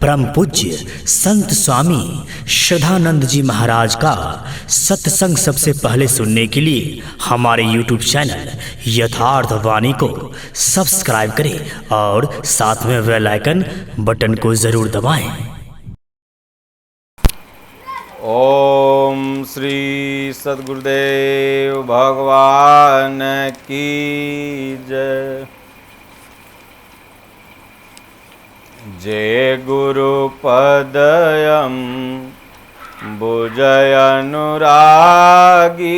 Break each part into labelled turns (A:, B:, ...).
A: परम पूज्य संत स्वामी श्रद्धानंद जी महाराज का सत्संग सबसे पहले सुनने के लिए हमारे YouTube चैनल यथार्थ वाणी को सब्सक्राइब करें और साथ में बेल आइकन बटन को जरूर दबाएं।
B: ओम श्री सद्गुरुदेव भगवान की जय। जय गुरु पदयम बुझय अनुरागी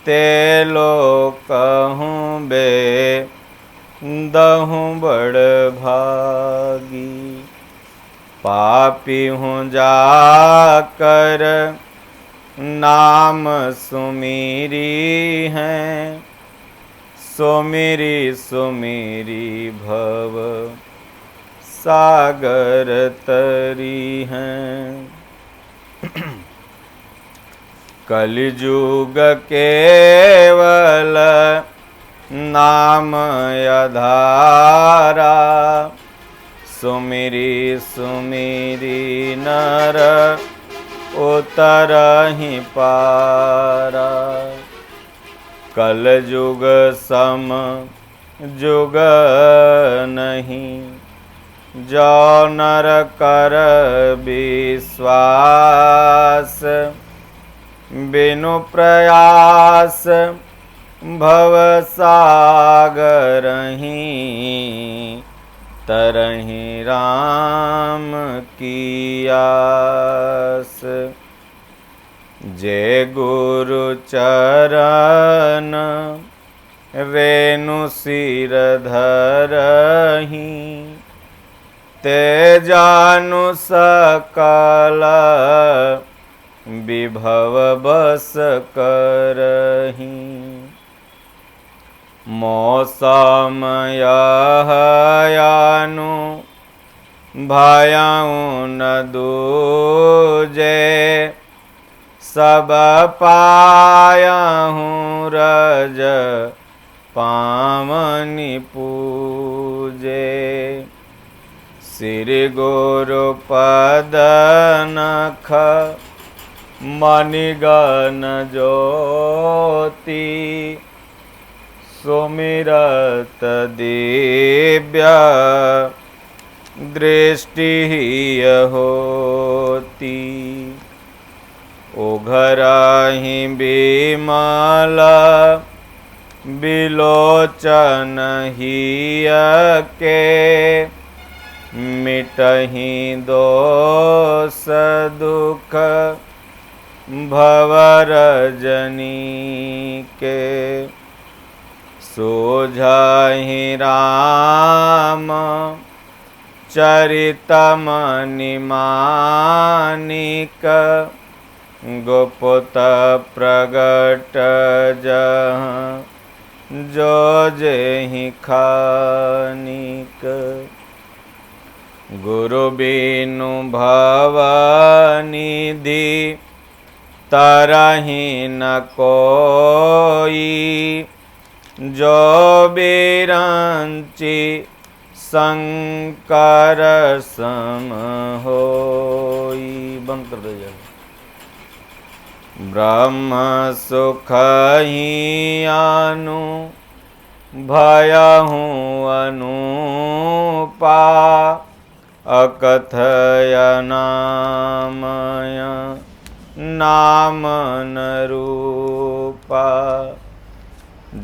B: ते लोकहूँ बे दहूँ बड़ भागी। पापी हूँ जाकर नाम सुमीरी हैं, सुमीरी सुमीरी भव सागर तरी हैं। कलिजुग केवल नाम आधारा, सुमिरी सुमिरी नर उतरहि पारा। कलयुग सम जुग नहीं, जो नर कर विश्वास। बिनु प्रयास भव सागरहि, तरहि राम की आस। जय गुरु चरण रेणु सिर धरहि, ते जानु सकल विभव बस करहि। मौसम यानु भयउ न दूजे, सब पायहूँ रज पावनि पूजे। श्री गुरु पद नख मणिगण ज्योति, सुमिरत दिव्य दृष्टि होती। उघरहि बिमल बिलोचन हिय के, मिटहि दोष दुख भवरजनी के। सोझहि राम चरितमणि मानिक, गुप्त प्रगट जहाँ जो जेहि खानिक। गुरु बिनु भवनिधि तरहि न कोई, जो बिरंचि शंकर सम होई। बंद कर दो। ब्रह्म सुख ही आनु भयहूँ अनुपा, अकथय नामय नाम न रूपा।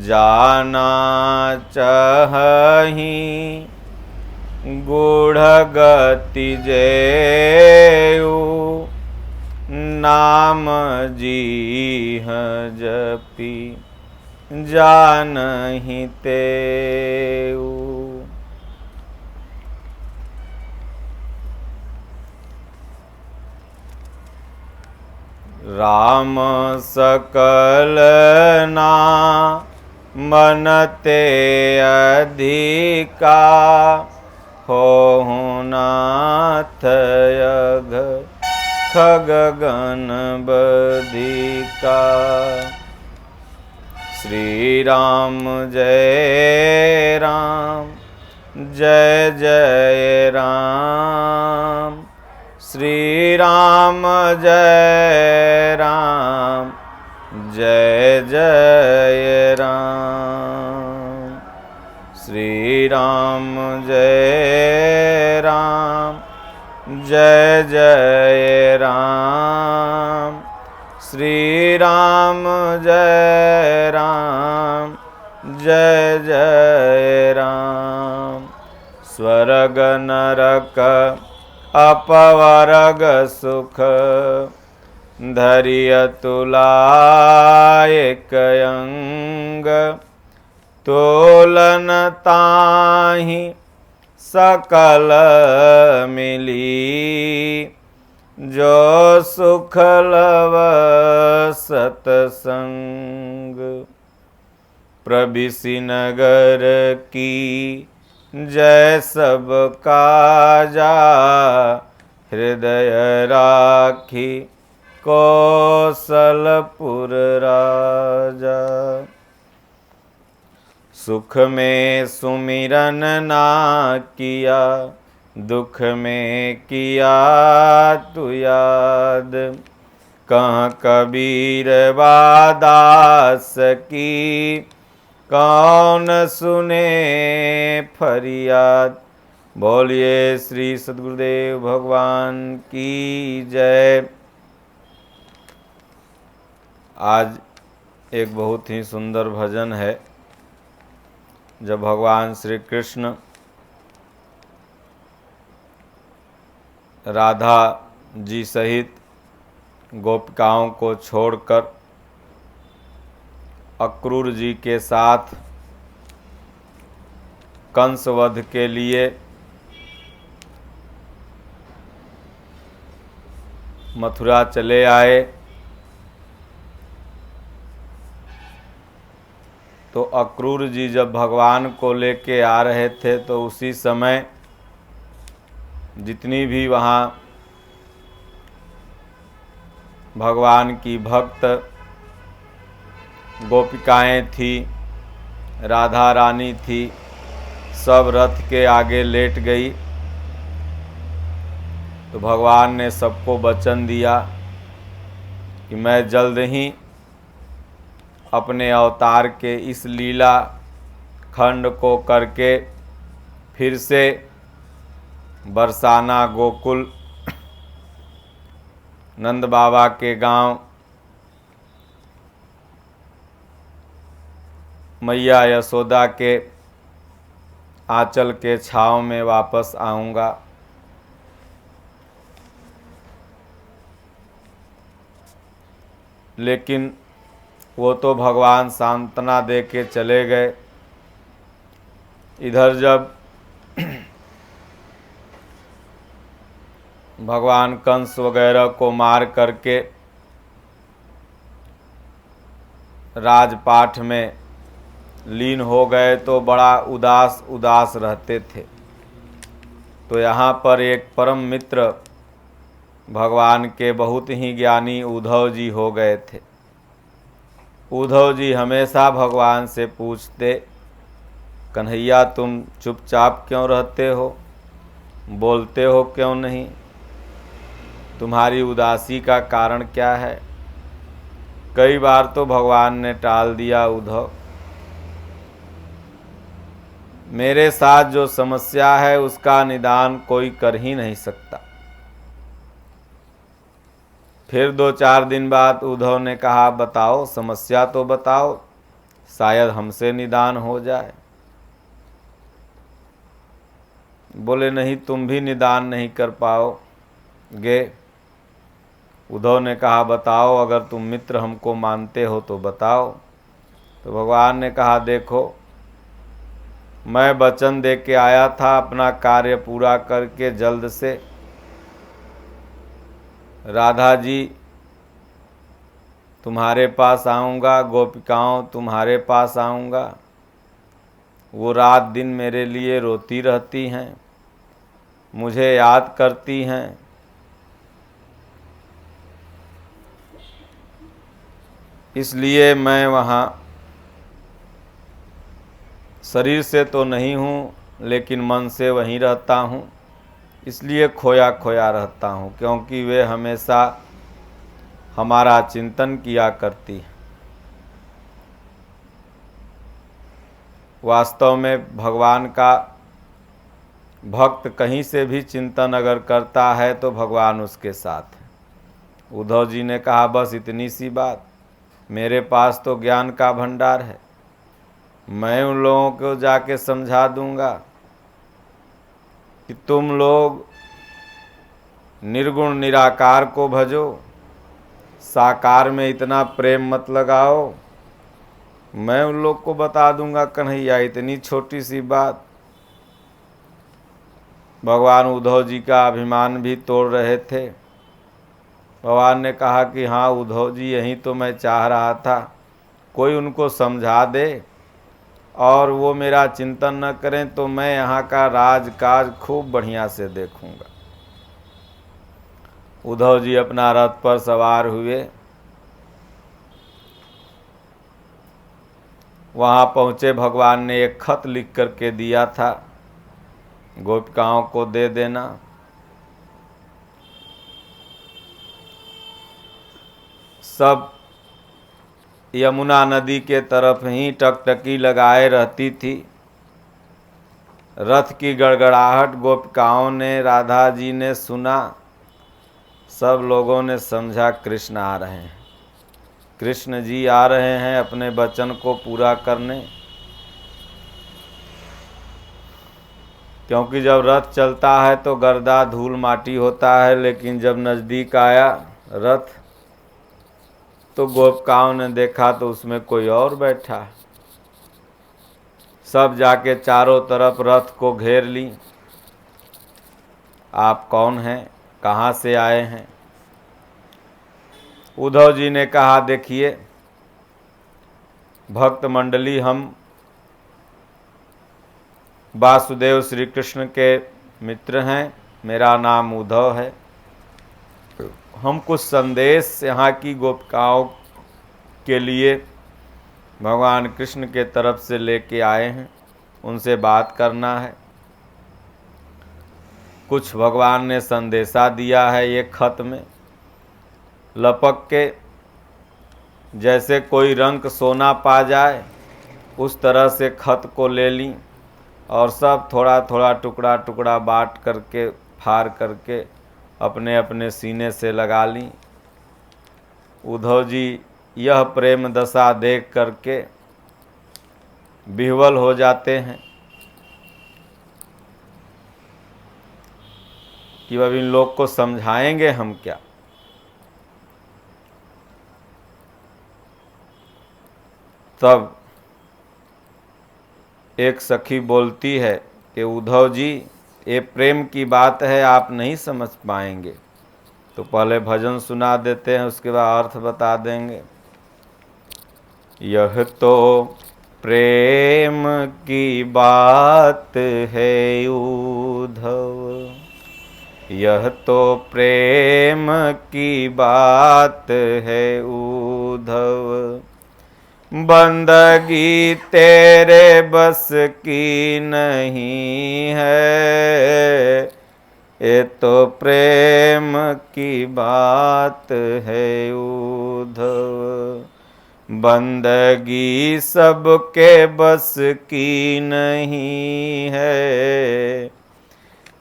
B: जाना चाहि गूढ़ गति जेऊ, नाम जीह जपि जानहि तेऊ। राम सकल मनते अधिका, होहु नाथ यग खगगन बधिका। श्री राम जय राम जय जय राम। श्री राम जय राम, जय जय राम। श्री राम जय राम, जय जय राम। श्री राम जय राम, जय जय राम। स्वर्ग नरक अपवर्ग सुख, धरिय तुला एक अंग। तोलन ताहि सकल मिली, जो सुख लव सतसंग। प्रबिसि नगर की जय सब काजा, हृदय राखी कौशलपुर राजा। सुख में सुमिरन ना किया, दुख में किया तू याद। कहाँ कबीर वादास की, कौन सुने फरियाद। बोलिए श्री सद्गुरुदेव भगवान की जय। आज एक बहुत ही सुंदर भजन है, जब भगवान श्री कृष्ण राधा जी सहित गोपिकाओं को छोड़कर अक्रूर जी के साथ कंस वध के लिए मथुरा चले आए, तो अक्रूर जी जब भगवान को लेके आ रहे थे तो उसी समय जितनी भी वहाँ भगवान की भक्त गोपिकाएं थी, राधा रानी थी, सब रथ के आगे लेट गई। तो भगवान ने सबको वचन दिया कि मैं जल्द ही अपने अवतार के इस लीला खंड को करके फिर से बरसाना गोकुल नंद बाबा के गांव मैया यशोदा के आंचल के छांव में वापस आऊँगा। लेकिन वो तो भगवान सांत्वना दे के चले गए। इधर जब भगवान कंस वगैरह को मार करके राजपाठ में लीन हो गए तो बड़ा उदास उदास रहते थे। तो यहाँ पर एक परम मित्र भगवान के बहुत ही ज्ञानी उद्धव जी हो गए थे। उद्धव जी हमेशा भगवान से पूछते, कन्हैया तुम चुपचाप क्यों रहते हो, बोलते हो क्यों नहीं, तुम्हारी उदासी का कारण क्या है। कई बार तो भगवान ने टाल दिया, उद्धव मेरे साथ जो समस्या है उसका निदान कोई कर ही नहीं सकता। फिर 2-4 दिन बाद उद्धव ने कहा, बताओ समस्या तो बताओ, शायद हमसे निदान हो जाए। बोले नहीं, तुम भी निदान नहीं कर पाओगे। उद्धव ने कहा, बताओ, अगर तुम मित्र हमको मानते हो तो बताओ। तो भगवान ने कहा, देखो मैं वचन दे के आया था अपना कार्य पूरा करके जल्द से राधा जी तुम्हारे पास आऊँगा, गोपिकाओं तुम्हारे पास आऊँगा। वो रात दिन मेरे लिए रोती रहती हैं, मुझे याद करती हैं। इसलिए मैं वहाँ शरीर से तो नहीं हूँ, लेकिन मन से वहीं रहता हूँ, इसलिए खोया खोया रहता हूँ, क्योंकि वे हमेशा हमारा चिंतन किया करती है। वास्तव में भगवान का भक्त कहीं से भी चिंतन अगर करता है तो भगवान उसके साथ है। उद्धव जी ने कहा, बस इतनी सी बात, मेरे पास तो ज्ञान का भंडार है, मैं उन लोगों को जाके समझा दूंगा कि तुम लोग निर्गुण निराकार को भजो, साकार में इतना प्रेम मत लगाओ। मैं उन लोग को बता दूंगा कन्हैया, इतनी छोटी सी बात। भगवान उद्धव जी का अभिमान भी तोड़ रहे थे। भगवान ने कहा कि हाँ उद्धव जी, यही तो मैं चाह रहा था, कोई उनको समझा दे और वो मेरा चिंतन न करें तो मैं यहाँ का राजकाज खूब बढ़िया से देखूंगा। उद्धव जी अपना रथ पर सवार हुए, वहाँ पहुँचे। भगवान ने एक खत लिख करके दिया था, गोपिकाओं को दे देना। सब यमुना नदी के तरफ ही टकटकी लगाए रहती थी। रथ की गड़गड़ाहट गोपिकाओं ने, राधा जी ने सुना। सब लोगों ने समझा कृष्ण आ रहे हैं, कृष्ण जी आ रहे हैं अपने वचन को पूरा करने। क्योंकि जब रथ चलता है तो गर्दा धूल माटी होता है, लेकिन जब नज़दीक आया रथ तो गोपिकाओं ने देखा तो उसमें कोई और बैठा। सब जाके चारों तरफ रथ को घेर ली। आप कौन हैं, कहाँ से आए हैं? उद्धव जी ने कहा, देखिए भक्त मंडली, हम वासुदेव श्री कृष्ण के मित्र हैं, मेरा नाम उद्धव है। हम कुछ संदेश यहाँ की गोपिकाओं के लिए भगवान कृष्ण के तरफ से लेके आए हैं, उनसे बात करना है। कुछ भगवान ने संदेशा दिया है ये खत में, लपक के जैसे कोई रंक सोना पा जाए उस तरह से खत को ले ली और सब थोड़ा थोड़ा टुकड़ा टुकड़ा बांट करके, फाड़ करके अपने अपने सीने से लगा ली। उद्धव जी यह प्रेम दशा देख करके विह्वल हो जाते हैं कि अब इन लोग को समझाएंगे हम क्या। तब एक सखी बोलती है कि उद्धव जी, ये प्रेम की बात है, आप नहीं समझ पाएंगे, तो पहले भजन सुना देते हैं, उसके बाद अर्थ बता देंगे। यह तो प्रेम की बात है उद्धव, यह तो प्रेम की बात है उद्धव, बंदगी तेरे बस की नहीं है, ये तो प्रेम की बात है उद्धव, बंदगी सबके बस की नहीं है,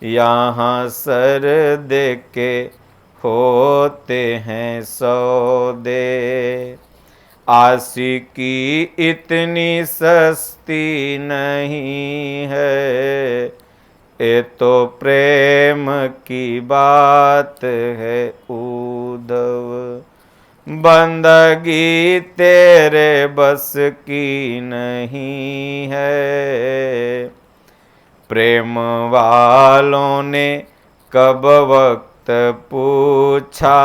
B: यहाँ सर दे के होते हैं सौदे, आशिकी इतनी सस्ती नहीं है, ये तो प्रेम की बात है उद्धव, बंदगी तेरे बस की नहीं है। प्रेम वालों ने कब वक्त पूछा,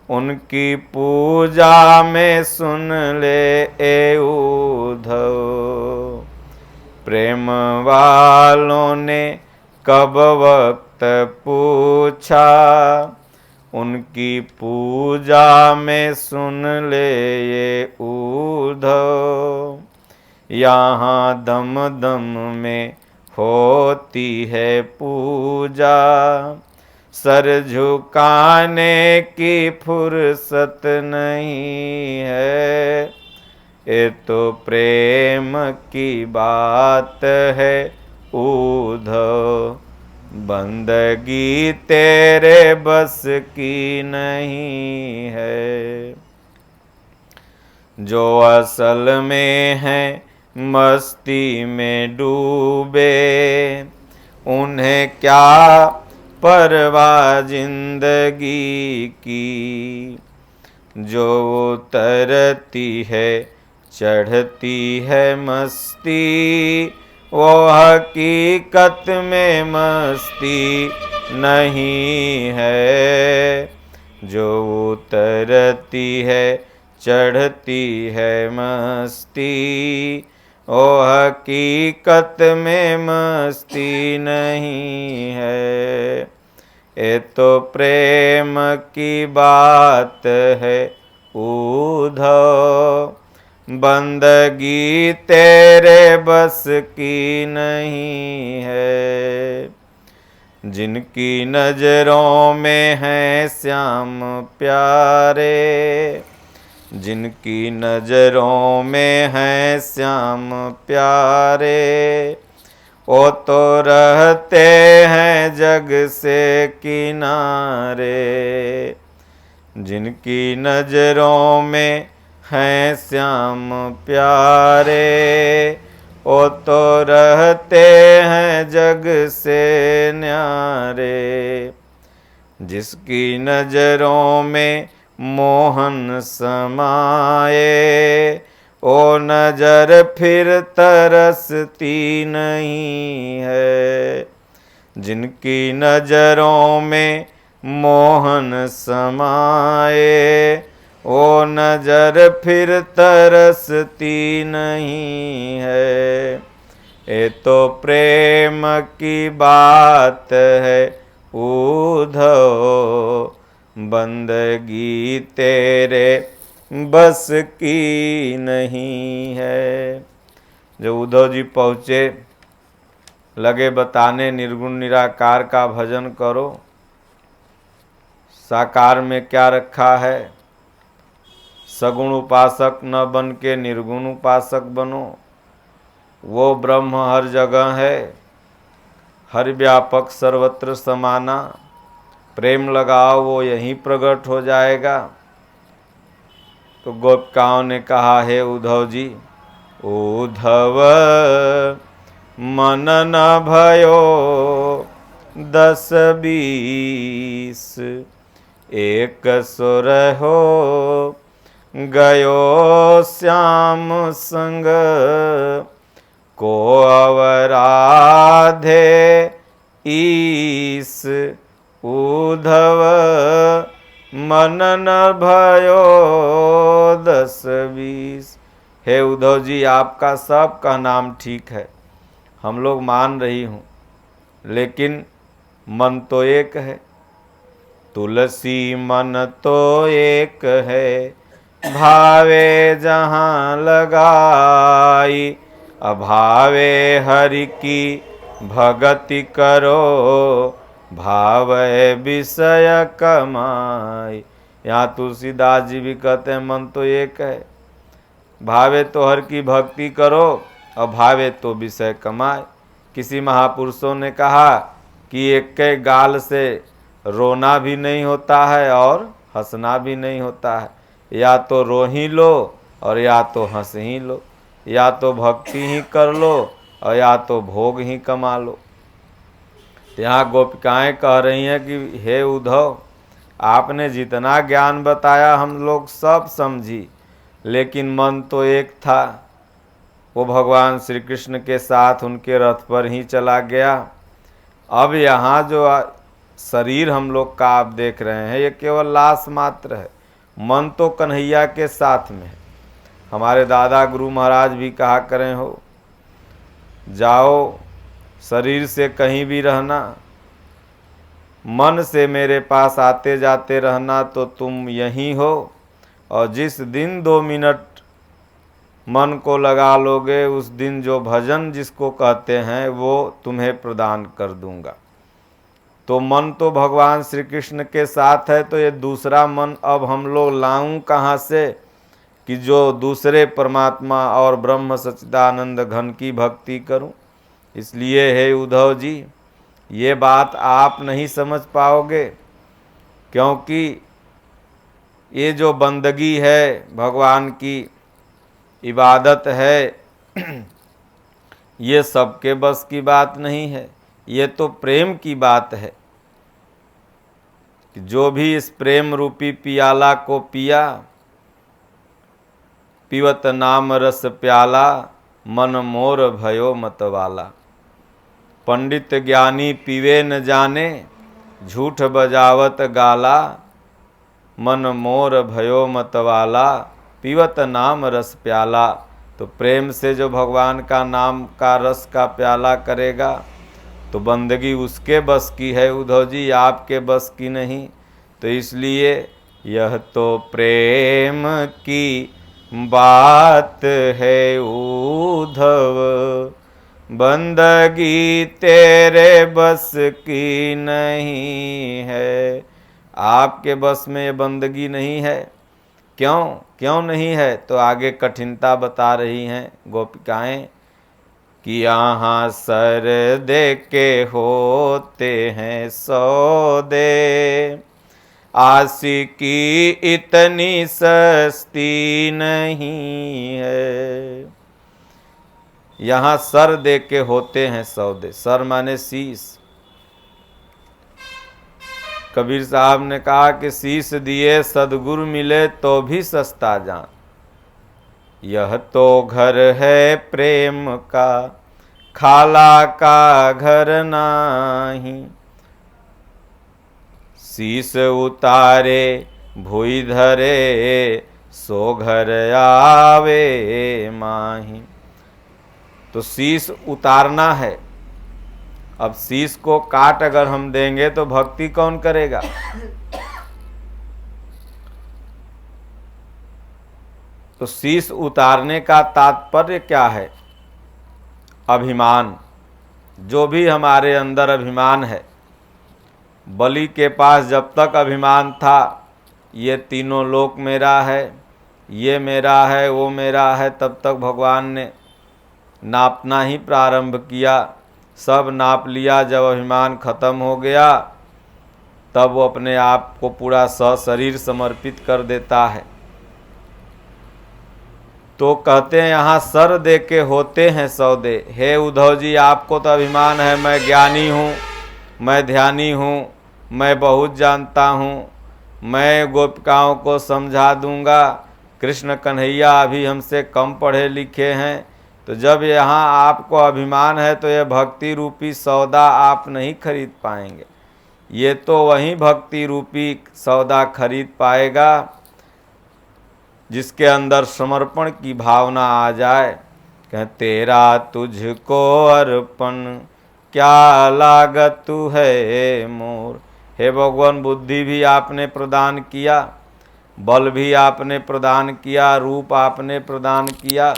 B: उनकी पूजा में सुन ले ए उद्धव, प्रेम वालों ने कब वक्त पूछा, उनकी पूजा में सुन ले ये उद्धव, यहाँ दम दम में होती है पूजा, सर झुकाने की फुर्सत नहीं है। ये तो प्रेम की बात है उद्धव, बंदगी तेरे बस की नहीं है। जो असल में है मस्ती में डूबे, उन्हें क्या परवाह जिंदगी की। जो उतरती है चढ़ती है मस्ती, वो हकीकत में मस्ती नहीं है। जो उतरती है चढ़ती है मस्ती, ओ हकीकत में मस्ती नहीं है। ये तो प्रेम की बात है उद्धव, बंदगी तेरे बस की नहीं है। जिनकी नजरों में है श्याम प्यारे, जिनकी नजरों में है श्याम प्यारे, वो तो रहते हैं जग से किनारे। जिनकी नजरों में हैं श्याम प्यारे, वो तो रहते हैं जग से न्यारे। जिसकी नजरों में मोहन समाए, ओ नजर फिर तरसती नहीं है। जिनकी नजरों में मोहन समाए, ओ नजर फिर तरसती नहीं है। ये तो प्रेम की बात है उद्धव, बंदगी तेरे बस की नहीं है। जब उद्धव जी पहुँचे, लगे बताने निर्गुण निराकार का भजन करो। साकार में क्या रखा है? सगुण उपासक न बन के निर्गुण उपासक बनो। वो ब्रह्म हर जगह है, हर व्यापक सर्वत्र समाना। प्रेम लगाओ, वो यहीं प्रकट हो जाएगा। तो गोपिकाओं ने कहा, हे उद्धव जी, उद्धव मन न भयो 10-20, एक सुर हो गयो श्याम संग, को अवराधे ईस। उद्धव मन न भयो 10-20। हे उद्धव जी, आपका सबका नाम ठीक है, हम लोग मान रही हूँ, लेकिन मन तो एक है। तुलसी मन तो एक है, भावे जहाँ लगाई। अभावे हरि की भगति करो, भावे विषय कमाई। यहाँ तुलसीदास जी भी कहते हैं मन तो एक है, भावे तो हर की भक्ति करो और भावे तो विषय कमाए। किसी महापुरुषों ने कहा कि एक के गाल से रोना भी नहीं होता है और हंसना भी नहीं होता है। या तो रो ही लो और या तो हंस ही लो, या तो भक्ति ही कर लो और या तो भोग ही कमा लो। यहाँ गोपिकाएं कह रही हैं कि हे उद्धव, आपने जितना ज्ञान बताया हम लोग सब समझी, लेकिन मन तो एक था। वो भगवान श्री कृष्ण के साथ उनके रथ पर ही चला गया। अब यहाँ जो शरीर हम लोग का आप देख रहे हैं, ये केवल लाश मात्र है, मन तो कन्हैया के साथ में है। हमारे दादा गुरु महाराज भी कहा करें हो, जाओ शरीर से कहीं भी रहना, मन से मेरे पास आते जाते रहना तो तुम यहीं हो। और जिस दिन 2 मिनट मन को लगा लोगे, उस दिन जो भजन जिसको कहते हैं वो तुम्हें प्रदान कर दूंगा। तो मन तो भगवान श्री कृष्ण के साथ है, तो ये दूसरा मन अब हम लोग लाऊं कहाँ से कि जो दूसरे परमात्मा और ब्रह्म सच्चिदानंद घन की भक्ति करूं। इसलिए हे उद्धव जी, ये बात आप नहीं समझ पाओगे, क्योंकि ये जो बंदगी है, भगवान की इबादत है, ये सबके बस की बात नहीं है। ये तो प्रेम की बात है कि जो भी इस प्रेम रूपी पियाला को पिया, पीवत नाम रस प्याला, मन मोर भयो मतवाला। पंडित ज्ञानी पीवे न जाने, झूठ बजावत गाला, मन मोर भयो मतवाला, पीवत नाम रस प्याला। तो प्रेम से जो भगवान का नाम का रस का प्याला करेगा, तो बंदगी उसके बस की है उद्धव जी, आपके बस की नहीं। तो इसलिए यह तो प्रेम की बात है उद्धव, बंदगी तेरे बस की नहीं है। आपके बस में ये बंदगी नहीं है। क्यों नहीं है? तो आगे कठिनता बता रही हैं गोपिकाएं कि यहाँ सर दे के होते हैं सौदे, आशिकी इतनी सस्ती नहीं है। यहाँ सर दे के होते हैं सौदे। सर माने शीश। कबीर साहब ने कहा कि शीश दिए सदगुरु मिले तो भी सस्ता जान, यह तो घर है प्रेम का, खाला का घर नाही। शीश उतारे भुई धरे, सो घर आवे माही। तो शीश उतारना है। अब शीश को काट अगर हम देंगे तो भक्ति कौन करेगा? तो शीश उतारने का तात्पर्य क्या है? अभिमान। जो भी हमारे अंदर अभिमान है, बलि के पास जब तक अभिमान था, ये तीनों लोक मेरा है, ये मेरा है, वो मेरा है, तब तक भगवान ने नापना ही प्रारंभ किया। सब नाप लिया। जब अभिमान खत्म हो गया, तब वो अपने आप को पूरा सशरीर समर्पित कर देता है। तो कहते हैं यहाँ सर दे के होते हैं सौदे। हे उद्धव जी, आपको तो अभिमान है मैं ज्ञानी हूँ, मैं ध्यानी हूँ, मैं बहुत जानता हूँ, मैं गोपिकाओं को समझा दूंगा। कृष्ण कन्हैया अभी हमसे कम पढ़े लिखे हैं। तो जब यहाँ आपको अभिमान है तो यह भक्ति रूपी सौदा आप नहीं खरीद पाएंगे। ये तो वही भक्ति रूपी सौदा खरीद पाएगा जिसके अंदर समर्पण की भावना आ जाए। कह तेरा तुझको अर्पण, क्या लागत तू है मोर। हे भगवान, बुद्धि भी आपने प्रदान किया, बल भी आपने प्रदान किया, रूप आपने प्रदान किया,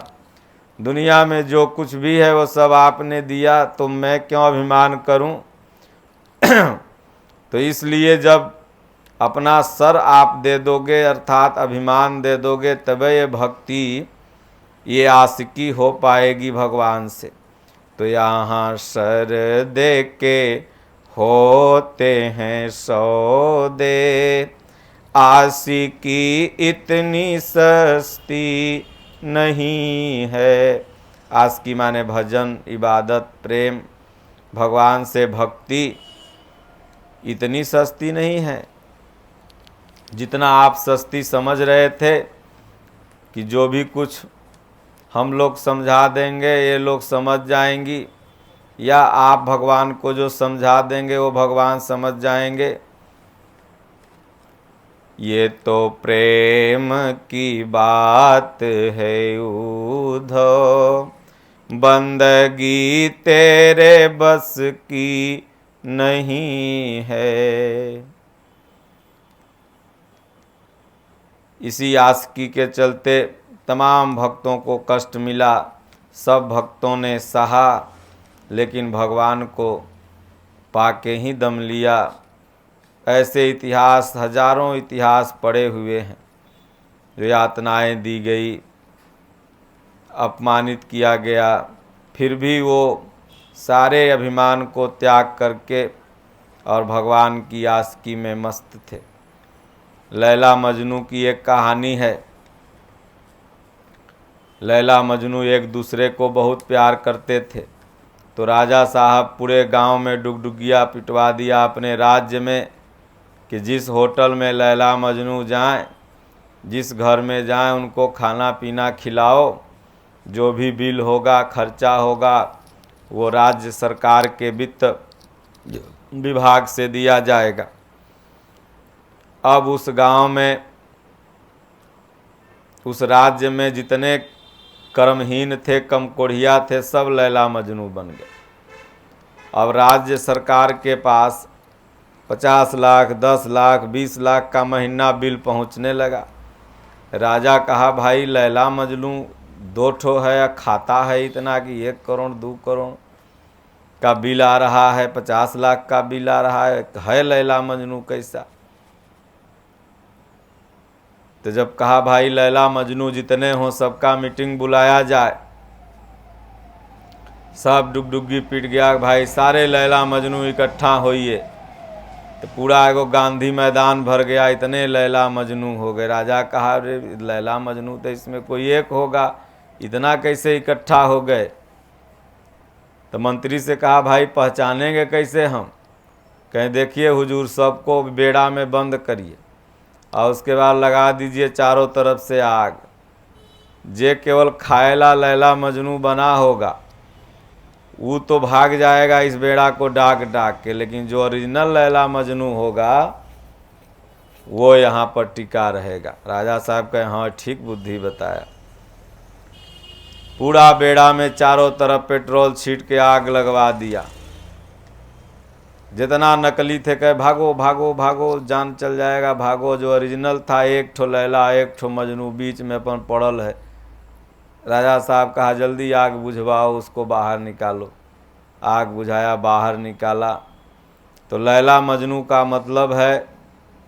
B: दुनिया में जो कुछ भी है वो सब आपने दिया, तो मैं क्यों अभिमान करूं? तो इसलिए जब अपना सर आप दे दोगे, अर्थात अभिमान दे दोगे, तबे ये भक्ति, ये आशिकी हो पाएगी भगवान से। तो यहाँ सर दे के होते हैं सौदे, आशिकी इतनी सस्ती नहीं है। आशिकी माने भजन, इबादत, प्रेम, भगवान से भक्ति इतनी सस्ती नहीं है जितना आप सस्ती समझ रहे थे कि जो भी कुछ हम लोग समझा देंगे ये लोग समझ जाएंगी, या आप भगवान को जो समझा देंगे वो भगवान समझ जाएंगे। ये तो प्रेम की बात है उद्धव, बंदगी तेरे बस की नहीं है। इसी आशिकी के चलते तमाम भक्तों को कष्ट मिला, सब भक्तों ने सहा, लेकिन भगवान को पाके ही दम लिया। ऐसे इतिहास, हजारों इतिहास पड़े हुए हैं। जो यातनाएं दी गई, अपमानित किया गया, फिर भी वो सारे अभिमान को त्याग करके और भगवान की आशिकी में मस्त थे। लैला मजनू की एक कहानी है। लैला मजनू एक दूसरे को बहुत प्यार करते थे, तो राजा साहब पूरे गांव में डुगडुगिया पिटवा दिया अपने राज्य में कि जिस होटल में लैला मजनू जाएं, जिस घर में जाएं, उनको खाना पीना खिलाओ, जो भी बिल होगा, खर्चा होगा, वो राज्य सरकार के वित्त विभाग से दिया जाएगा। अब उस गांव में, उस राज्य में जितने कर्महीन थे, कम कोढ़िया थे, सब लैला मजनू बन गए। अब राज्य सरकार के पास 50 लाख, 10 लाख, 20 लाख का महीना बिल पहुंचने लगा। राजा कहा, भाई लैला मजनू 2 ठो है या खाता है इतना कि 1 करोड़ 2 करोड़ का बिल आ रहा है, 50 लाख का बिल आ रहा है लैला मजनू कैसा? तो जब कहा भाई लैला मजनू जितने हों सबका मीटिंग बुलाया जाए, सब डुगडुगी पिट गया। भाई सारे लैला मजनू इकट्ठा होइए। तो पूरा एगो गांधी मैदान भर गया, इतने लैला मजनू हो गए। राजा कहा, अरे लैला मजनू तो इसमें कोई एक होगा, इतना कैसे इकट्ठा हो गए? तो मंत्री से कहा, भाई पहचानेंगे कैसे हम? कहें देखिए हुजूर, सबको बेड़ा में बंद करिए और उसके बाद लगा दीजिए चारों तरफ से आग। जे केवल खाएला लैला मजनू बना होगा वो तो भाग जाएगा इस बेड़ा को डाक डाक के, लेकिन जो ओरिजिनल लैला मजनू होगा वो यहाँ पर टिका रहेगा। राजा साहब कहे, हाँ ठीक बुद्धि बताया। पूरा बेड़ा में चारों तरफ पेट्रोल छीट के आग लगवा दिया। जितना नकली थे कहे भागो भागो भागो, जान चल जाएगा, भागो। जो ओरिजिनल था 1 ठो लैला 1 ठो मजनू बीच में अपन पड़ल है। राजा साहब कहा, जल्दी आग बुझवाओ, उसको बाहर निकालो। आग बुझाया, बाहर निकाला। तो लैला मजनू का मतलब है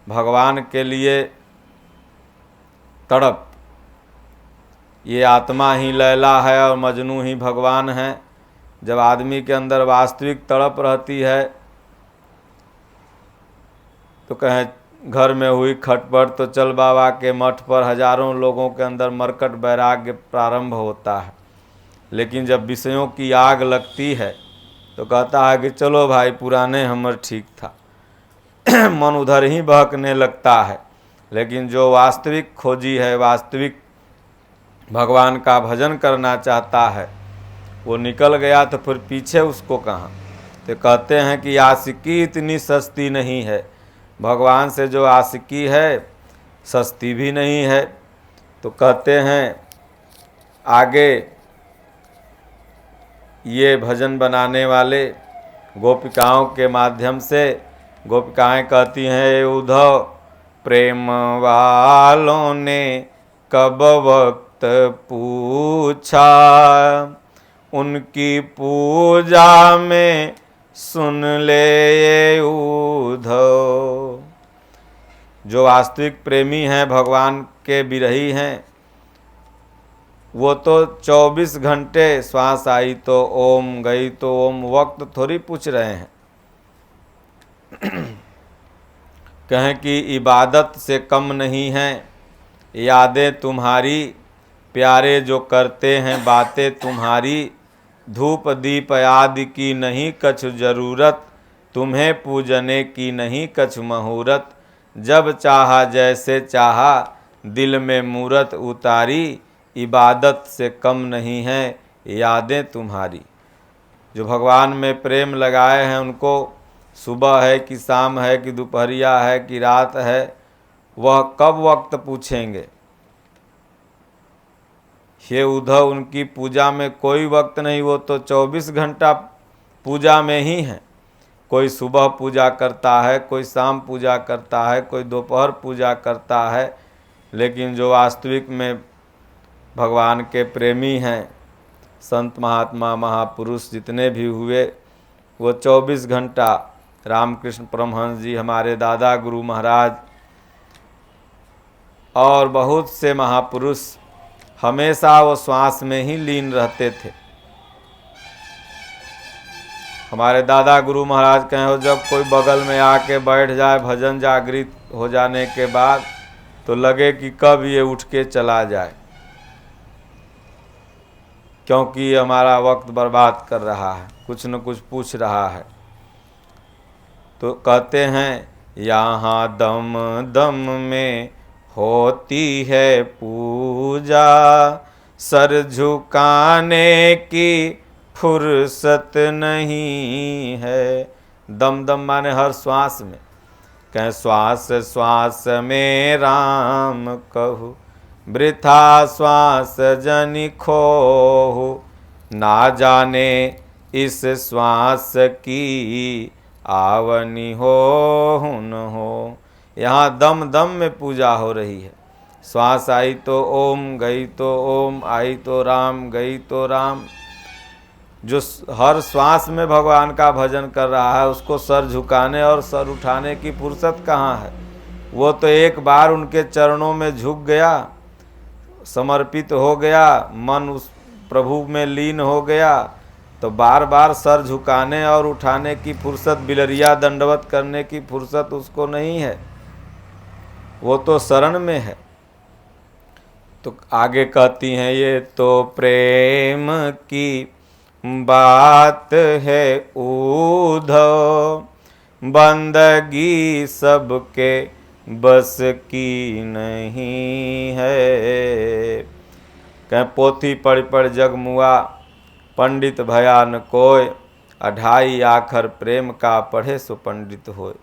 B: भगवान के लिए तड़प। ये आत्मा ही लैला है और मजनू ही भगवान है। जब आदमी के अंदर वास्तविक तड़प रहती है तो कहें घर में हुई खटपट तो चल बाबा के मठ पर हजारों लोगों के अंदर मरकट वैराग्य प्रारंभ होता है। लेकिन जब विषयों की आग लगती है तो कहता है कि चलो भाई पुराने हमर ठीक था। मन उधर ही बहकने लगता है। लेकिन जो वास्तविक खोजी है, वास्तविक भगवान का भजन करना चाहता है, वो निकल गया तो फिर पीछे उसको कहाँ। तो कहते हैं कि आशिकी इतनी सस्ती नहीं है। भगवान से जो आशिकी है सस्ती भी नहीं है। तो कहते हैं आगे ये भजन बनाने वाले गोपिकाओं के माध्यम से, गोपिकाएं कहती हैं, उद्धव प्रेम वालों ने कब वक्त पूछा, उनकी पूजा में सुन ले ये उद्धव। जो वास्तविक प्रेमी हैं, भगवान के विरही हैं, वो तो 24 घंटे श्वास आई तो ओम, गई तो ओम, वक्त थोड़ी पूछ रहे हैं। कहें कि इबादत से कम नहीं है यादें तुम्हारी, प्यारे जो करते हैं बातें तुम्हारी। धूप दीप आदि की नहीं कछु जरूरत, तुम्हें पूजने की नहीं कछु मुहूर्त। जब चाहा जैसे चाहा दिल में मूरत उतारी, इबादत से कम नहीं है यादें तुम्हारी। जो भगवान में प्रेम लगाए हैं उनको सुबह है कि शाम है कि दोपहरिया है कि रात है, वह कब वक्त पूछेंगे। हे उद्धव, उनकी पूजा में कोई वक्त नहीं, वो तो 24 घंटा पूजा में ही है। कोई सुबह पूजा करता है, कोई शाम पूजा करता है, कोई दोपहर पूजा करता है। लेकिन जो वास्तविक में भगवान के प्रेमी हैं। संत महात्मा महापुरुष जितने भी हुए वो 24 घंटा रामकृष्ण परमहंस जी, हमारे दादा गुरु महाराज और बहुत से महापुरुष हमेशा वो श्वास में ही लीन रहते थे। हमारे दादा गुरु महाराज कहें हो, जब कोई बगल में आके बैठ जाए भजन जागृत हो जाने के बाद तो लगे कि कब ये उठ के चला जाए, क्योंकि ये हमारा वक्त बर्बाद कर रहा है, कुछ न कुछ पूछ रहा है। तो कहते हैं यहाँ दम दम में होती है पूजा, सर झुकाने की फुर्सत नहीं है। दम दम माने हर श्वास में, कहें श्वास श्वास में राम कहू, वृथा श्वास जनि खोहु, ना जाने इस श्वास की आवनी हो न हो। यहाँ दम दम में पूजा हो रही है। श्वास आई तो ओम, गई तो ओम, आई तो राम, गई तो राम। जो हर श्वास में भगवान का भजन कर रहा है उसको सर झुकाने और सर उठाने की फुर्सत कहाँ है। वो तो एक बार उनके चरणों में झुक गया, समर्पित हो गया, मन उस प्रभु में लीन हो गया, तो बार बार सर झुकाने और उठाने की फुर्सत, बिलरिया दंडवत करने की फुर्सत उसको नहीं है। वो तो शरण में है। तो आगे कहती हैं, ये तो प्रेम की बात है उद्धव, बंदगी सबके बस की नहीं है। कहीं पोथी पढ़ पढ़ जग मुआ, पंडित भया न कोय, 2.5 आखर प्रेम का पढ़े सो पंडित होय।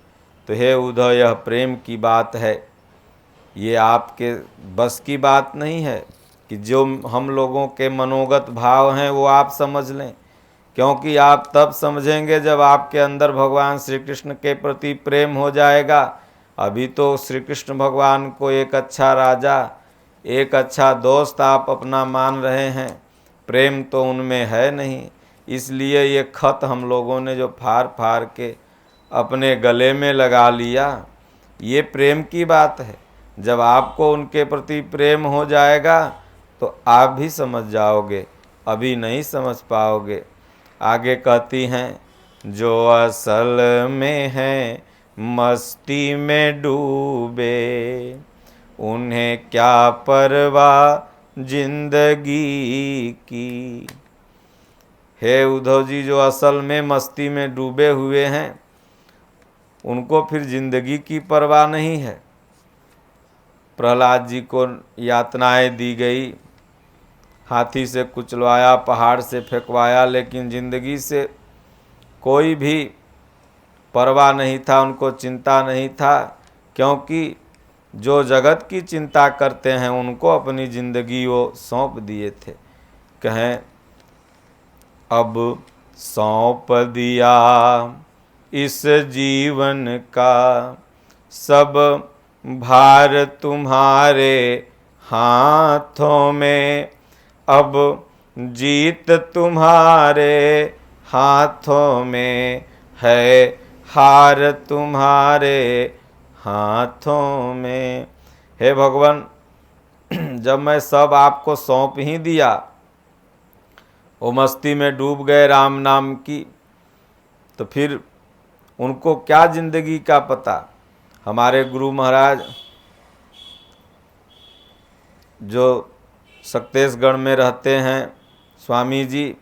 B: तो हे उद्धव, यह प्रेम की बात है, ये आपके बस की बात नहीं है कि जो हम लोगों के मनोगत भाव हैं वो आप समझ लें, क्योंकि आप तब समझेंगे जब आपके अंदर भगवान श्री कृष्ण के प्रति प्रेम हो जाएगा। अभी तो श्री कृष्ण भगवान को एक अच्छा राजा, एक अच्छा दोस्त आप अपना मान रहे हैं, प्रेम तो उनमें है नहीं। इसलिए ये खत हम लोगों ने जो फाड़ फाड़ के अपने गले में लगा लिया, ये प्रेम की बात है। जब आपको उनके प्रति प्रेम हो जाएगा तो आप भी समझ जाओगे, अभी नहीं समझ पाओगे। आगे कहती हैं, जो असल में हैं मस्ती में डूबे, उन्हें क्या परवाह जिंदगी की। हे उद्धव जी, जो असल में मस्ती में डूबे हुए हैं उनको फिर जिंदगी की परवाह नहीं है। प्रहलाद जी को यातनाएं दी गई, हाथी से कुचलवाया, पहाड़ से फेंकवाया, लेकिन जिंदगी से कोई भी परवाह नहीं था, उनको चिंता नहीं था, क्योंकि जो जगत की चिंता करते हैं उनको अपनी जिंदगी वो सौंप दिए थे। कहें, अब सौंप दिया इस जीवन का सब भार तुम्हारे हाथों में, अब जीत तुम्हारे हाथों में है, हार तुम्हारे हाथों में। हे भगवान, जब मैं सब आपको सौंप ही दिया, वो मस्ती में डूब गए राम नाम की, तो फिर उनको क्या जिंदगी का पता। हमारे गुरु महाराज जो सक्तेशगढ़ में रहते हैं, स्वामी जी,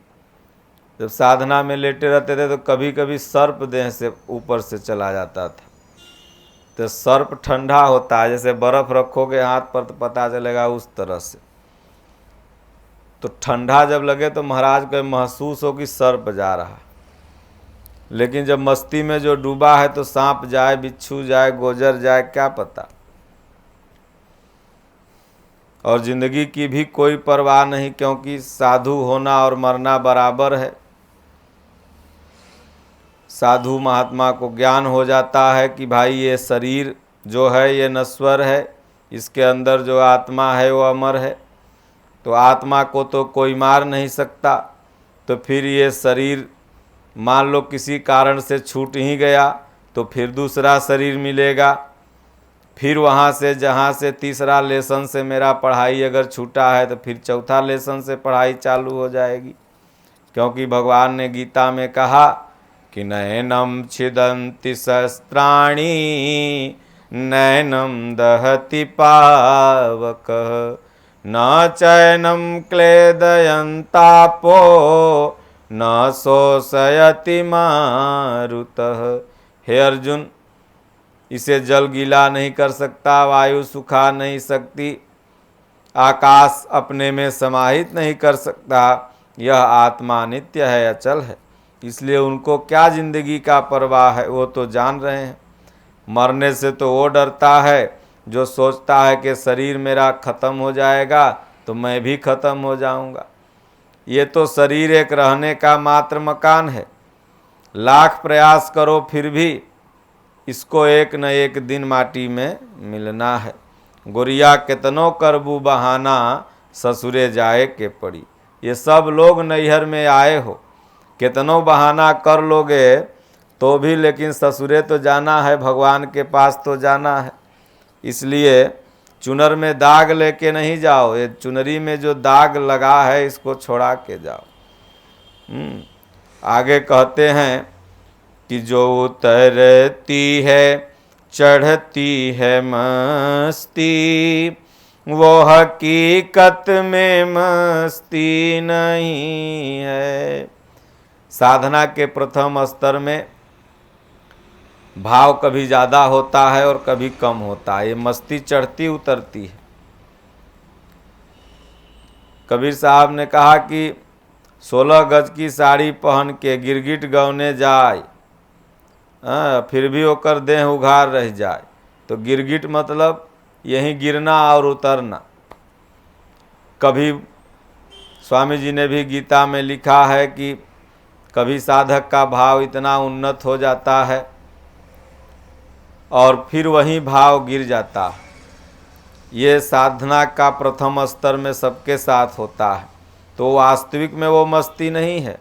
B: जब साधना में लेटे रहते थे तो कभी कभी सर्प देह से ऊपर से चला जाता था। तो सर्प ठंडा होता है, जैसे बर्फ़ रखोगे हाथ पर तो पता चलेगा, उस तरह से। तो ठंडा जब लगे तो महाराज को महसूस हो कि सर्प जा रहा, लेकिन जब मस्ती में जो डूबा है तो सांप जाए, बिच्छू जाए, गोजर जाए, क्या पता। और जिंदगी की भी कोई परवाह नहीं, क्योंकि साधु होना और मरना बराबर है। साधु महात्मा को ज्ञान हो जाता है कि भाई ये शरीर जो है ये नश्वर है, इसके अंदर जो आत्मा है वो अमर है। तो आत्मा को तो कोई मार नहीं सकता, तो फिर ये शरीर मान लो किसी कारण से छूट ही गया तो फिर दूसरा शरीर मिलेगा, फिर वहाँ से जहाँ से तीसरा लेसन से मेरा पढ़ाई अगर छूटा है तो फिर चौथा लेसन से पढ़ाई चालू हो जाएगी। क्योंकि भगवान ने गीता में कहा कि नैनम छिदन्ति शस्त्राणि नैनम दहति पावकः न चैनम क्लेदयन्तापो न शोषयति मारुतः। हे अर्जुन, इसे जल गीला नहीं कर सकता, वायु सुखा नहीं सकती, आकाश अपने में समाहित नहीं कर सकता। यह आत्मा नित्य है, अचल है, इसलिए उनको क्या जिंदगी का परवाह है, वो तो जान रहे हैं। मरने से तो वो डरता है जो सोचता है कि शरीर मेरा खत्म हो जाएगा तो मैं भी खत्म हो जाऊंगा। ये तो शरीर एक रहने का मात्र मकान है, लाख प्रयास करो फिर भी इसको एक न एक दिन माटी में मिलना है। गोरिया कितनो करबू बहाना ससुरे जाए के पड़ी। ये सब लोग नैहर में आए हो, कितनो बहाना कर लोगे तो भी लेकिन ससुरे तो जाना है, भगवान के पास तो जाना है। इसलिए चुनर में दाग लेके नहीं जाओ, ये चुनरी में जो दाग लगा है इसको छोड़ा के जाओ। आगे कहते हैं कि जो उतरती है चढ़ती है मस्ती, वो हकीकत में मस्ती नहीं है। साधना के प्रथम स्तर में भाव कभी ज़्यादा होता है और कभी कम होता है, ये मस्ती चढ़ती उतरती है। कबीर साहब ने कहा कि 16 गज की साड़ी पहन के गिरगिट गौने जाए, फिर भी होकर देह उघार रह जाए। तो गिरगिट मतलब यहीं गिरना और उतरना। कभी स्वामी जी ने भी गीता में लिखा है कि कभी साधक का भाव इतना उन्नत हो जाता है और फिर वही भाव गिर जाता है। ये साधना का प्रथम स्तर में सबके साथ होता है। तो वास्तविक में वो मस्ती नहीं है,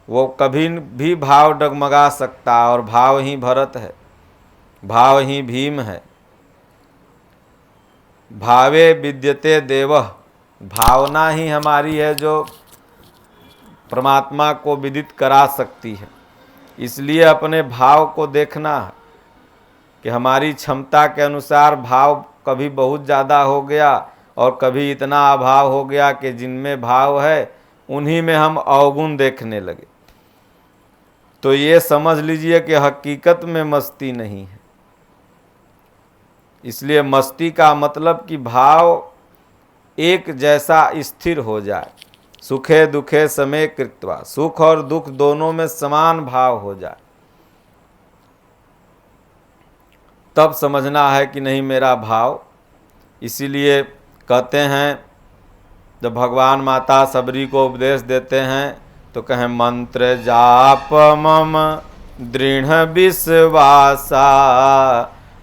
B: वो कभी भी भाव डगमगा सकता है और भाव ही भरत है, भाव ही भीम है। भावे विद्यते देवः, भावना ही हमारी है जो परमात्मा को विदित करा सकती है। इसलिए अपने भाव को देखना है कि हमारी क्षमता के अनुसार भाव कभी बहुत ज़्यादा हो गया और कभी इतना अभाव हो गया कि जिनमें भाव है उन्हीं में हम अवगुण देखने लगे। तो ये समझ लीजिए कि हकीकत में मस्ती नहीं है। इसलिए मस्ती का मतलब कि भाव एक जैसा स्थिर हो जाए, सुखे दुखे समे कृत्वा, सुख और दुख दोनों में समान भाव हो जाए, तब समझना है कि नहीं मेरा भाव। इसीलिए कहते हैं जब भगवान माता सबरी को उपदेश देते हैं तो कहें मंत्र जाप मम दृढ़ विश्वासा,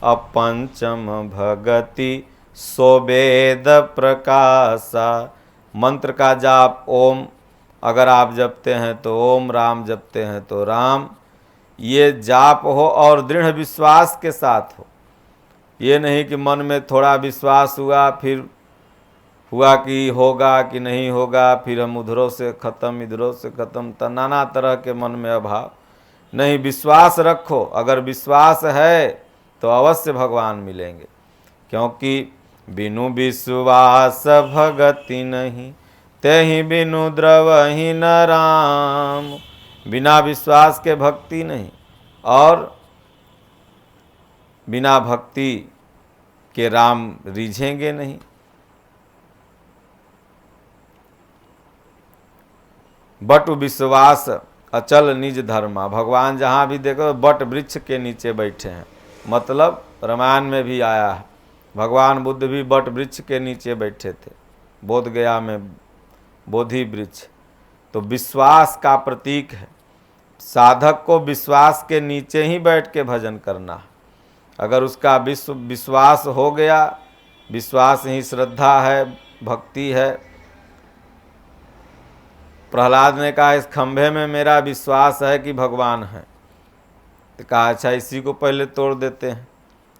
B: अपंचम भगति सोवेद प्रकाशा। मंत्र का जाप ओम अगर आप जपते हैं तो ओम, राम जपते हैं तो राम, ये जाप हो और दृढ़ विश्वास के साथ हो। ये नहीं कि मन में थोड़ा विश्वास हुआ फिर हुआ कि होगा कि नहीं होगा, फिर हम उधरों से ख़त्म इधरों से ख़त्म, तो नाना तरह के मन में अभाव नहीं। विश्वास रखो, अगर विश्वास है तो अवश्य भगवान मिलेंगे। क्योंकि बिनु विश्वास भगति नहीं, तेहि बिनु द्रवहि न राम। बिना विश्वास के भक्ति नहीं और बिना भक्ति के राम रिझेंगे नहीं। बटु विश्वास अचल निज धर्मा। भगवान जहाँ भी देखो बट वृक्ष के नीचे बैठे हैं, मतलब रामायण में भी आया है भगवान बुद्ध भी बट वृक्ष के नीचे बैठे थे, बोध गया में बोधि वृक्ष। तो विश्वास का प्रतीक है। साधक को विश्वास के नीचे ही बैठ के भजन करना है। अगर उसका विश्वास हो गया, विश्वास ही श्रद्धा है, भक्ति है, प्रहलाद ने कहा इस खंभे में मेरा विश्वास है कि भगवान है। तो कहा अच्छा इसी को पहले तोड़ देते हैं।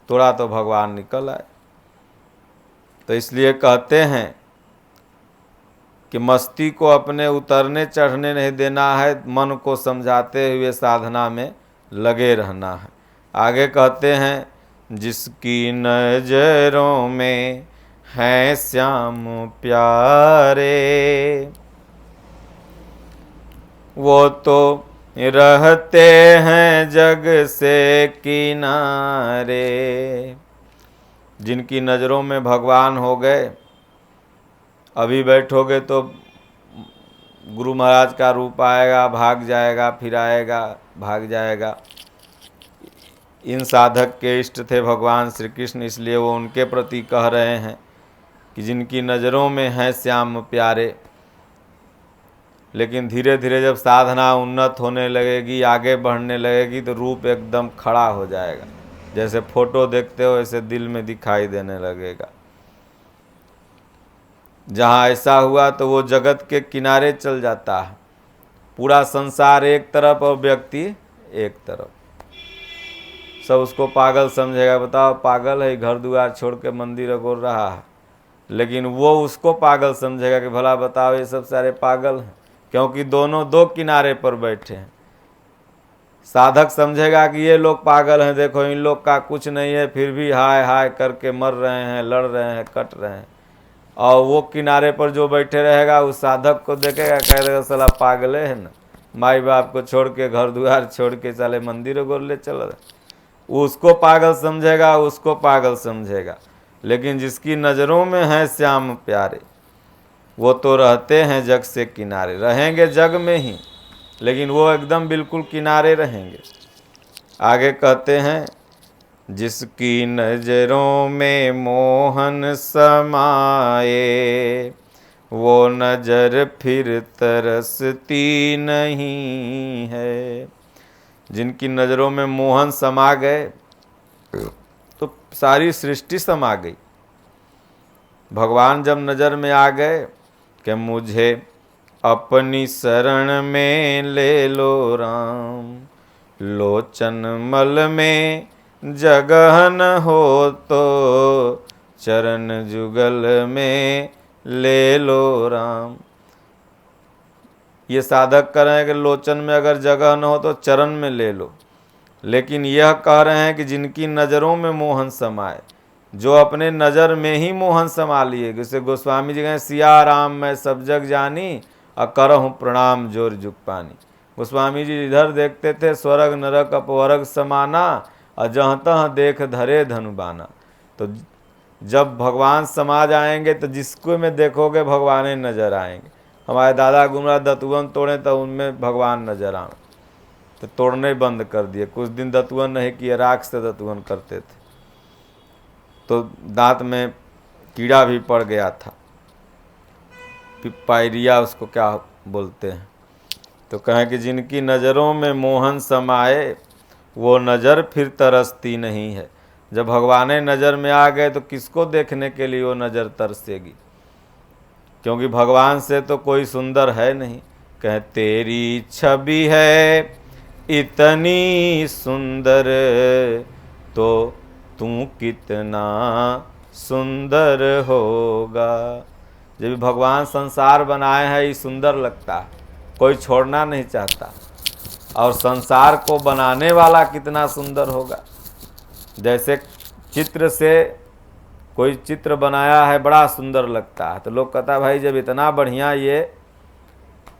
B: तोड़ा तो भगवान निकल आए। तो इसलिए कहते हैं कि मस्ती को अपने उतरने चढ़ने नहीं देना है, मन को समझाते हुए साधना में लगे रहना है। आगे कहते हैं जिसकी नजरों में हैं श्याम प्यारे, वो तो रहते हैं जग से किनारे। जिनकी नज़रों में भगवान हो गए, अभी बैठोगे तो गुरु महाराज का रूप आएगा, भाग जाएगा, फिर आएगा, भाग जाएगा। इन साधक के इष्ट थे भगवान श्री कृष्ण, इसलिए वो उनके प्रति कह रहे हैं कि जिनकी नज़रों में हैं श्याम प्यारे। लेकिन धीरे धीरे जब साधना उन्नत होने लगेगी, आगे बढ़ने लगेगी, तो रूप एकदम खड़ा हो जाएगा। जैसे फोटो देखते हो ऐसे दिल में दिखाई देने लगेगा। जहाँ ऐसा हुआ तो वो जगत के किनारे चल जाता है। पूरा संसार एक तरफ और व्यक्ति एक तरफ। सब उसको पागल समझेगा। बताओ पागल है, घर द्वार छोड़ के मंदिर अगोर रहा है। लेकिन वो उसको पागल समझेगा कि भला बताओ ये सब सारे पागल हैं, क्योंकि दोनों दो किनारे पर बैठे हैं। साधक समझेगा कि ये लोग पागल हैं, देखो इन लोग का कुछ नहीं है, फिर भी हाय हाय करके मर रहे हैं, लड़ रहे हैं, कट रहे हैं। और वो किनारे पर जो बैठे रहेगा उस साधक को देखेगा, कहेगा साला पागले है ना, माई बाप को छोड़ के, घर द्वार छोड़ के साले मंदिर गोर ले चल रहे। उसको पागल समझेगा, उसको पागल समझेगा। लेकिन जिसकी नज़रों में है श्याम प्यारे, वो तो रहते हैं जग से किनारे। रहेंगे जग में ही, लेकिन वो एकदम बिल्कुल किनारे रहेंगे। आगे कहते हैं जिसकी नज़रों में मोहन समाए, वो नज़र फिर तरसती नहीं है। जिनकी नज़रों में मोहन समा गए तो सारी सृष्टि समा गई। भगवान जब नज़र में आ गए कि मुझे अपनी शरण में ले लो राम, लोचन मल में जगह न हो तो चरण जुगल में ले लो राम। ये साधक कह रहे हैं कि लोचन में अगर जगह न हो तो चरण में ले लो। लेकिन यह कह रहे हैं कि जिनकी नज़रों में मोहन समाए, जो अपने नज़र में ही मोहन समा लिए। जैसे गोस्वामी जी कहें सिया राम मैं सब जग जानी, अकरहूँ प्रणाम जोर जुग पानी। गोस्वामी जी इधर देखते थे स्वर्ग नरक अपवर्ग समाना, और जहाँ तहाँ देख धरे धनुबाना। तो जब भगवान समा जाएंगे तो जिसको में देखोगे भगवान नज़र आएंगे। हमारे दादा गुमरा दतुअन तोड़े तो उनमें भगवान नज़र आए, तो तोड़ने बंद कर दिए। कुछ दिन दतुअन नहीं किए, राख से दतुअन करते थे, तो दांत में कीड़ा भी पड़ गया था, पायरिया उसको क्या बोलते हैं। तो कहें कि जिनकी नज़रों में मोहन समाए, वो नज़र फिर तरसती नहीं है। जब भगवान नज़र में आ गए तो किसको देखने के लिए वो नज़र तरसेगी, क्योंकि भगवान से तो कोई सुंदर है नहीं। कहें तेरी छवि है इतनी सुंदर, तो तू कितना सुंदर होगा। जब भगवान संसार बनाए हैं ये सुंदर लगता है, कोई छोड़ना नहीं चाहता। और संसार को बनाने वाला कितना सुंदर होगा। जैसे चित्र से कोई चित्र बनाया है बड़ा सुंदर लगता है, तो लोग कहता है भाई जब इतना बढ़िया ये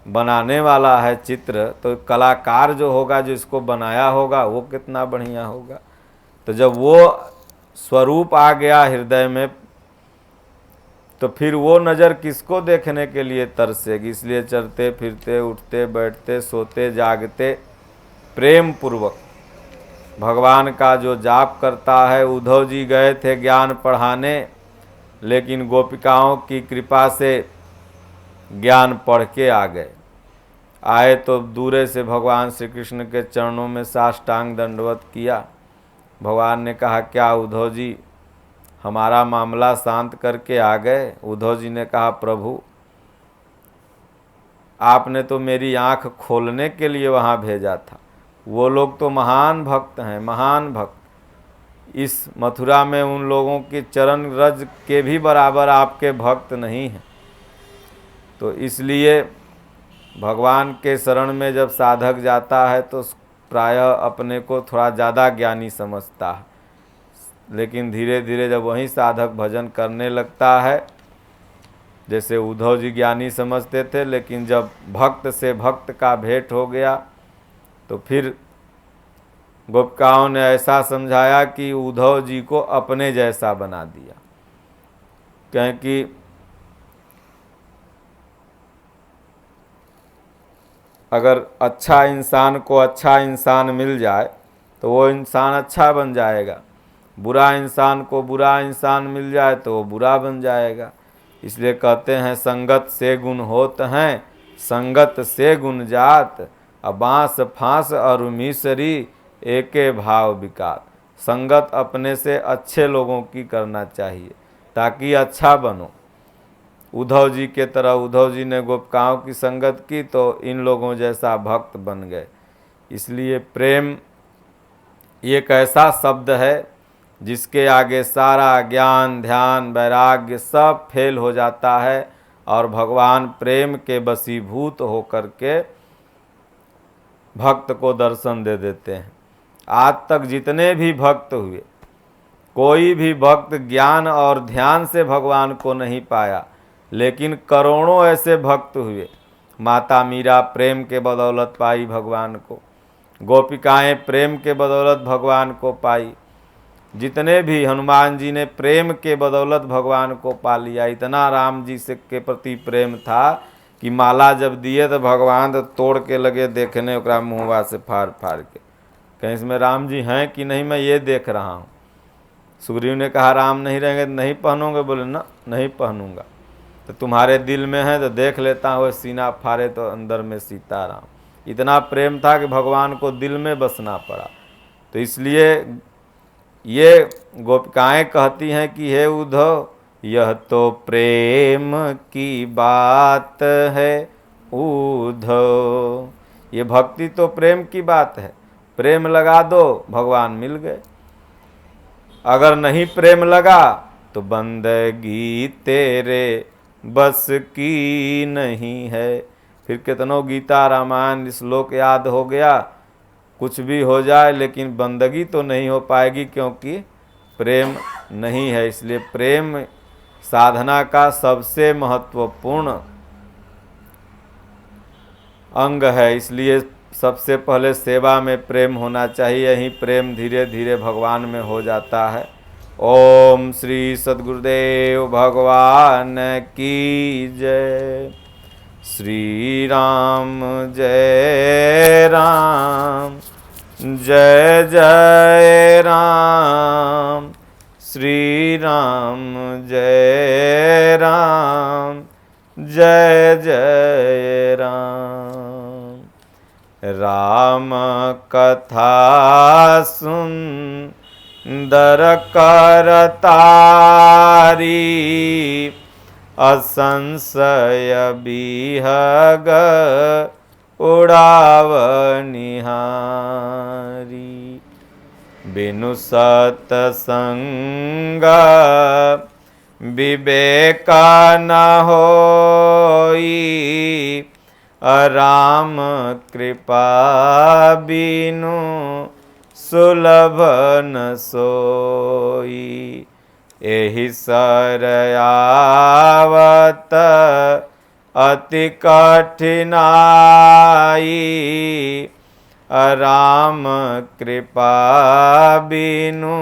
B: बनाने वाला है चित्र, तो कलाकार जो होगा, जो इसको बनाया होगा, वो कितना बढ़िया होगा। तो जब वो स्वरूप आ गया हृदय में, तो फिर वो नज़र किसको देखने के लिए तरसेगी। इसलिए चलते फिरते उठते बैठते सोते जागते प्रेम पूर्वक भगवान का जो जाप करता है। उद्धव जी गए थे ज्ञान पढ़ाने, लेकिन गोपिकाओं की कृपा से ज्ञान पढ़ के आ गए। आए तो दूरे से भगवान श्री कृष्ण के चरणों में साष्टांग दंडवत किया। भगवान ने कहा क्या उद्धव जी हमारा मामला शांत करके आ गए। उद्धव जी ने कहा प्रभु आपने तो मेरी आँख खोलने के लिए वहाँ भेजा था। वो लोग तो महान भक्त हैं, महान भक्त। इस मथुरा में उन लोगों के चरण रज के भी बराबर आपके भक्त नहीं हैं। तो इसलिए भगवान के शरण में जब साधक जाता है तो प्रायः अपने को थोड़ा ज़्यादा ज्ञानी समझता है, लेकिन धीरे धीरे जब वही साधक भजन करने लगता है, जैसे उद्धव जी ज्ञानी समझते थे, लेकिन जब भक्त से भक्त का भेंट हो गया तो फिर गोपिकाओं ने ऐसा समझाया कि उद्धव जी को अपने जैसा बना दिया। क्योंकि अगर अच्छा इंसान को अच्छा इंसान मिल जाए तो वो इंसान अच्छा बन जाएगा, बुरा इंसान को बुरा इंसान मिल जाए तो वो बुरा बन जाएगा। इसलिए कहते हैं संगत से गुण होत हैं, संगत से गुण जात, अबांस फांस और मिसरी एके भाव विकात। संगत अपने से अच्छे लोगों की करना चाहिए ताकि अच्छा बनो। उद्धव जी के तरह उद्धव जी ने गोपिकाओं की संगत की तो इन लोगों जैसा भक्त बन गए। इसलिए प्रेम एक ऐसा शब्द है जिसके आगे सारा ज्ञान ध्यान वैराग्य सब फेल हो जाता है और भगवान प्रेम के वशीभूत होकर के भक्त को दर्शन दे देते हैं। आज तक जितने भी भक्त हुए, कोई भी भक्त ज्ञान और ध्यान से भगवान को नहीं पाया, लेकिन करोड़ों ऐसे भक्त हुए। माता मीरा प्रेम के बदौलत पाई भगवान को, गोपिकाएं प्रेम के बदौलत भगवान को पाई, जितने भी हनुमान जी ने प्रेम के बदौलत भगवान को पा लिया। इतना राम जी से के प्रति प्रेम था कि माला जब दिए तो भगवान तो तोड़ के लगे देखने ओकरा मुँहवा से फाड़ फाड़ के, कहीं इसमें राम जी हैं कि नहीं मैं ये देख रहा हूँ। सुग्रीव ने कहा राम नहीं रहेंगे तो नहीं पहनोगे? बोले ना नहीं पहनूंगा। तो तुम्हारे दिल में है तो देख लेता हूँ, सीना फाड़े तो अंदर में सीताराम। इतना प्रेम था कि भगवान को दिल में बसना पड़ा। तो इसलिए ये गोपिकाएं कहती हैं कि हे उद्धव, यह तो प्रेम की बात है उद्धव। ये भक्ति तो प्रेम की बात है, प्रेम लगा दो भगवान मिल गए। अगर नहीं प्रेम लगा तो बंदगी तेरे बस की नहीं है। फिर कितनों गीता रामायण श्लोक याद हो गया, कुछ भी हो जाए, लेकिन बंदगी तो नहीं हो पाएगी क्योंकि प्रेम नहीं है। इसलिए प्रेम साधना का सबसे महत्वपूर्ण अंग है। इसलिए सबसे पहले सेवा में प्रेम होना चाहिए, यही प्रेम धीरे धीरे भगवान में हो जाता है। ओम श्री सद्गुरुदेव भगवान की जय। श्री राम जय राम, जय जय राम। श्री राम जय राम, जय जय राम। राम कथा सुंदर करतारी, असंशय बिहग उड़ाव निहारी। बिनु सतसंग विवेक न होई, राम कृपा बिनु सुलभ न सोई। एहि सरयावत अति कठिनाई, राम कृपा बिनु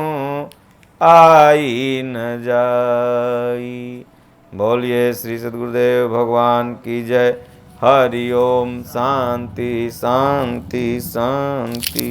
B: आई न जाई। बोलिए श्री सद्गुरुदेव भगवान की जय। हरि ओम। शांति शांति शांति।